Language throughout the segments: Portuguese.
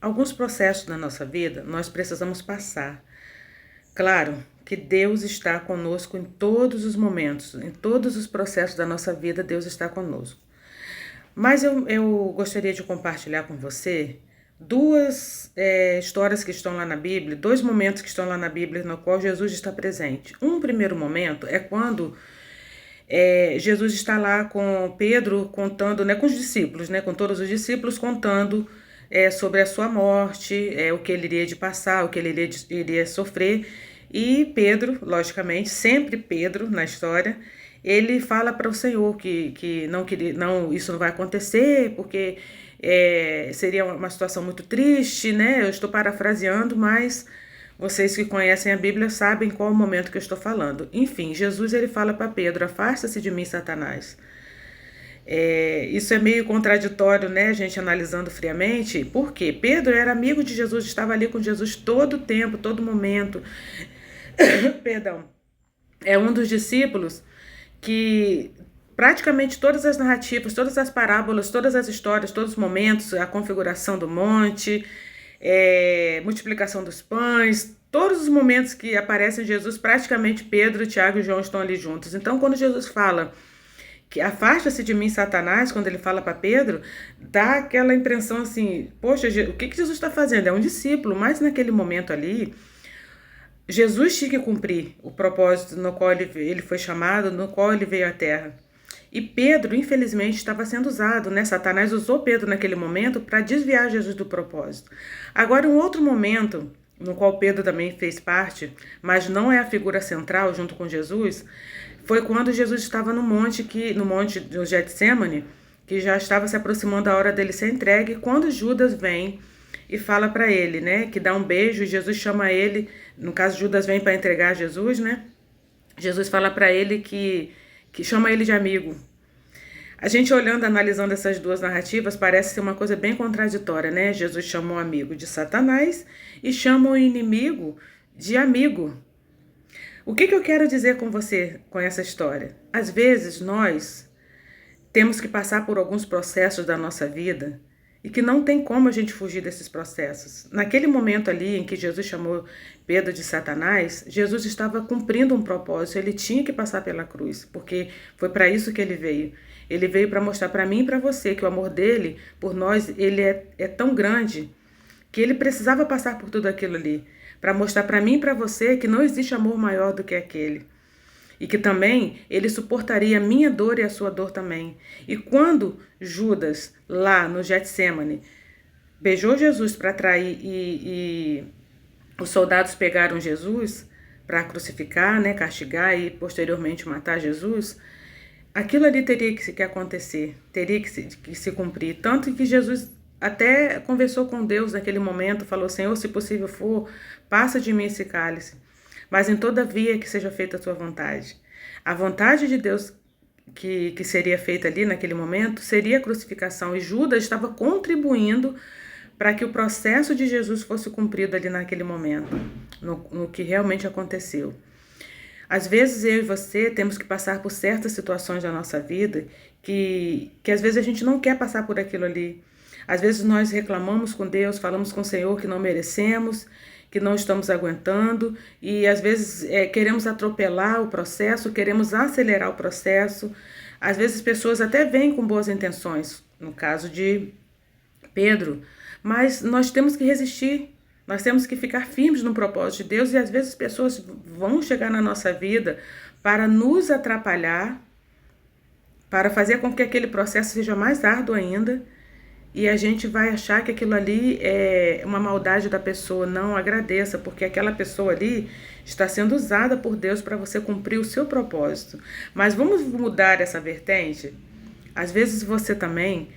Alguns processos na nossa vida nós precisamos passar. Claro que Deus está conosco em todos os momentos, em todos os processos da nossa vida, Deus está conosco. Mas eu gostaria de compartilhar com você duas histórias que estão lá na Bíblia, dois momentos que estão lá na Bíblia no qual Jesus está presente. Um primeiro momento é quando Jesus está lá com Pedro contando, né, com os discípulos, né, com todos os discípulos contando sobre a sua morte, o que ele iria de passar, o que ele iria sofrer. E Pedro, logicamente, sempre Pedro na história, ele fala para o Senhor que não queria, não, isso não vai acontecer, porque seria uma situação muito triste, né? Eu estou parafraseando, mas vocês que conhecem a Bíblia sabem qual é o momento que eu estou falando. Enfim, Jesus ele fala para Pedro: afasta-se de mim, Satanás. Isso é meio contraditório, né, a gente analisando friamente, porque Pedro era amigo de Jesus, estava ali com Jesus todo o tempo, todo momento. Perdão. É um dos discípulos que praticamente todas as narrativas, todas as parábolas, todas as histórias, todos os momentos, a configuração do monte, multiplicação dos pães, todos os momentos que aparecem Jesus, praticamente Pedro, Tiago e João estão ali juntos. Então, quando Jesus fala que afasta-se de mim, Satanás, quando ele fala para Pedro, dá aquela impressão assim, poxa, o que Jesus está fazendo? É um discípulo, mas naquele momento ali, Jesus tinha que cumprir o propósito no qual ele foi chamado, no qual ele veio à Terra. E Pedro, infelizmente, estava sendo usado, né? Satanás usou Pedro naquele momento para desviar Jesus do propósito. Agora, um outro momento, no qual Pedro também fez parte, mas não é a figura central junto com Jesus, foi quando Jesus estava no monte do Getsemane, que já estava se aproximando a hora dele ser entregue, quando Judas vem e fala para ele, né, que dá um beijo, e Jesus chama ele, no caso Judas vem para entregar Jesus, né? Jesus fala para ele que chama ele de amigo. A gente olhando, analisando essas duas narrativas, parece ser uma coisa bem contraditória, né? Jesus chama o amigo de Satanás e chama o inimigo de amigo. O que eu quero dizer com você com essa história? Às vezes nós temos que passar por alguns processos da nossa vida e que não tem como a gente fugir desses processos. Naquele momento ali em que Jesus chamou Pedro de Satanás, Jesus estava cumprindo um propósito, ele tinha que passar pela cruz, porque foi para isso que ele veio. Ele veio para mostrar para mim e para você que o amor dele por nós, ele é tão grande que ele precisava passar por tudo aquilo ali, para mostrar para mim e para você que não existe amor maior do que aquele. E que também ele suportaria a minha dor e a sua dor também. E quando Judas, lá no Getsemane, beijou Jesus para trair e os soldados pegaram Jesus para crucificar, né, castigar e posteriormente matar Jesus, aquilo ali teria que acontecer, teria que se cumprir. Tanto que Jesus até conversou com Deus naquele momento, falou: Senhor, se possível for, passa de mim esse cálice, mas em todavia que seja feita a tua vontade. A vontade de Deus que seria feita ali naquele momento seria a crucificação, e Judas estava contribuindo para que o processo de Jesus fosse cumprido ali naquele momento, no que realmente aconteceu. Às vezes eu e você temos que passar por certas situações da nossa vida que às vezes a gente não quer passar por aquilo ali. Às vezes nós reclamamos com Deus, falamos com o Senhor que não merecemos, que não estamos aguentando, e às vezes queremos atropelar o processo, queremos acelerar o processo. Às vezes pessoas até vêm com boas intenções, no caso de Pedro, mas nós temos que resistir, nós temos que ficar firmes no propósito de Deus, e às vezes pessoas vão chegar na nossa vida para nos atrapalhar, para fazer com que aquele processo seja mais árduo ainda, e a gente vai achar que aquilo ali é uma maldade da pessoa. Não, agradeça, porque aquela pessoa ali está sendo usada por Deus para você cumprir o seu propósito. Mas vamos mudar essa vertente? Às vezes você também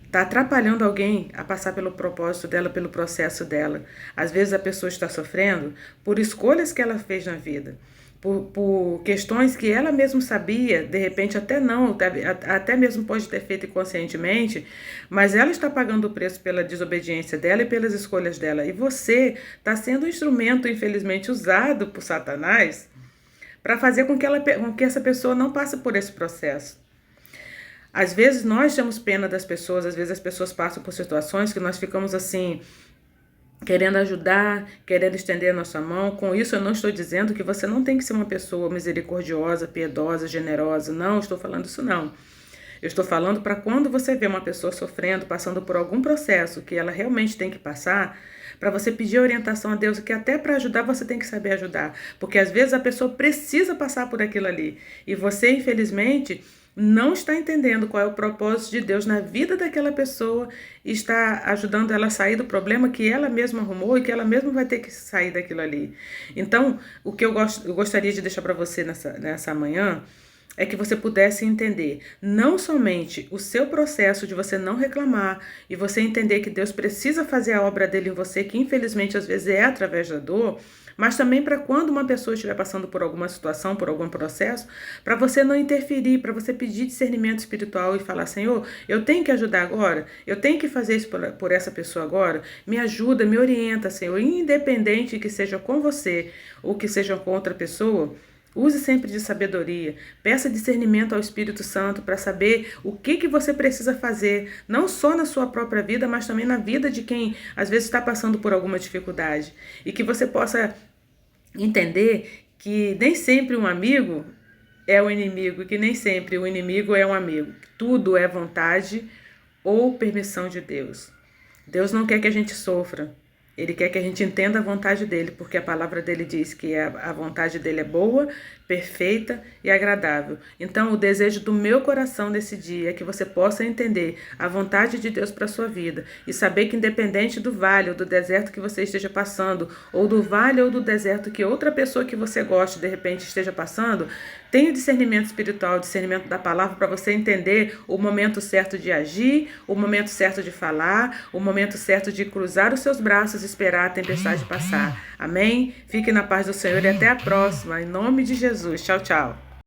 está atrapalhando alguém a passar pelo propósito dela, pelo processo dela. Às vezes a pessoa está sofrendo por escolhas que ela fez na vida, por questões que ela mesma sabia, de repente até não, até mesmo pode ter feito inconscientemente, mas ela está pagando o preço pela desobediência dela e pelas escolhas dela. E você está sendo um instrumento, infelizmente, usado por Satanás para fazer com que essa pessoa não passe por esse processo. Às vezes nós temos pena das pessoas, às vezes as pessoas passam por situações que nós ficamos assim, querendo ajudar, querendo estender a nossa mão. Com isso, eu não estou dizendo que você não tem que ser uma pessoa misericordiosa, piedosa, generosa. Não estou falando isso, não. Eu estou falando para quando você vê uma pessoa sofrendo, passando por algum processo que ela realmente tem que passar, para você pedir orientação a Deus, que até para ajudar você tem que saber ajudar. Porque às vezes a pessoa precisa passar por aquilo ali. E você, infelizmente, não está entendendo qual é o propósito de Deus na vida daquela pessoa e está ajudando ela a sair do problema que ela mesma arrumou e que ela mesma vai ter que sair daquilo ali. Então, o que eu gostaria de deixar para você nessa manhã é que você pudesse entender não somente o seu processo de você não reclamar e você entender que Deus precisa fazer a obra dele em você, que infelizmente às vezes é através da dor, mas também para quando uma pessoa estiver passando por alguma situação, por algum processo, para você não interferir, para você pedir discernimento espiritual e falar: Senhor, eu tenho que ajudar agora, eu tenho que fazer isso por essa pessoa agora, me ajuda, me orienta, Senhor, independente que seja com você ou que seja com outra pessoa. Use sempre de sabedoria, peça discernimento ao Espírito Santo para saber o que você precisa fazer, não só na sua própria vida, mas também na vida de quem às vezes está passando por alguma dificuldade. E que você possa entender que nem sempre um amigo é o inimigo, e que nem sempre o inimigo é um amigo. Tudo é vontade ou permissão de Deus. Deus não quer que a gente sofra. Ele quer que a gente entenda a vontade dele, porque a palavra dele diz que a vontade dele é boa, perfeita e agradável. Então, o desejo do meu coração nesse dia é que você possa entender a vontade de Deus para a sua vida e saber que independente do vale ou do deserto que você esteja passando, ou do vale ou do deserto que outra pessoa que você goste de repente esteja passando, tenha discernimento espiritual, discernimento da palavra para você entender o momento certo de agir, o momento certo de falar, o momento certo de cruzar os seus braços e esperar a tempestade passar. Amém? Fique na paz do Senhor e até a próxima. Em nome de Jesus. Tchau, tchau.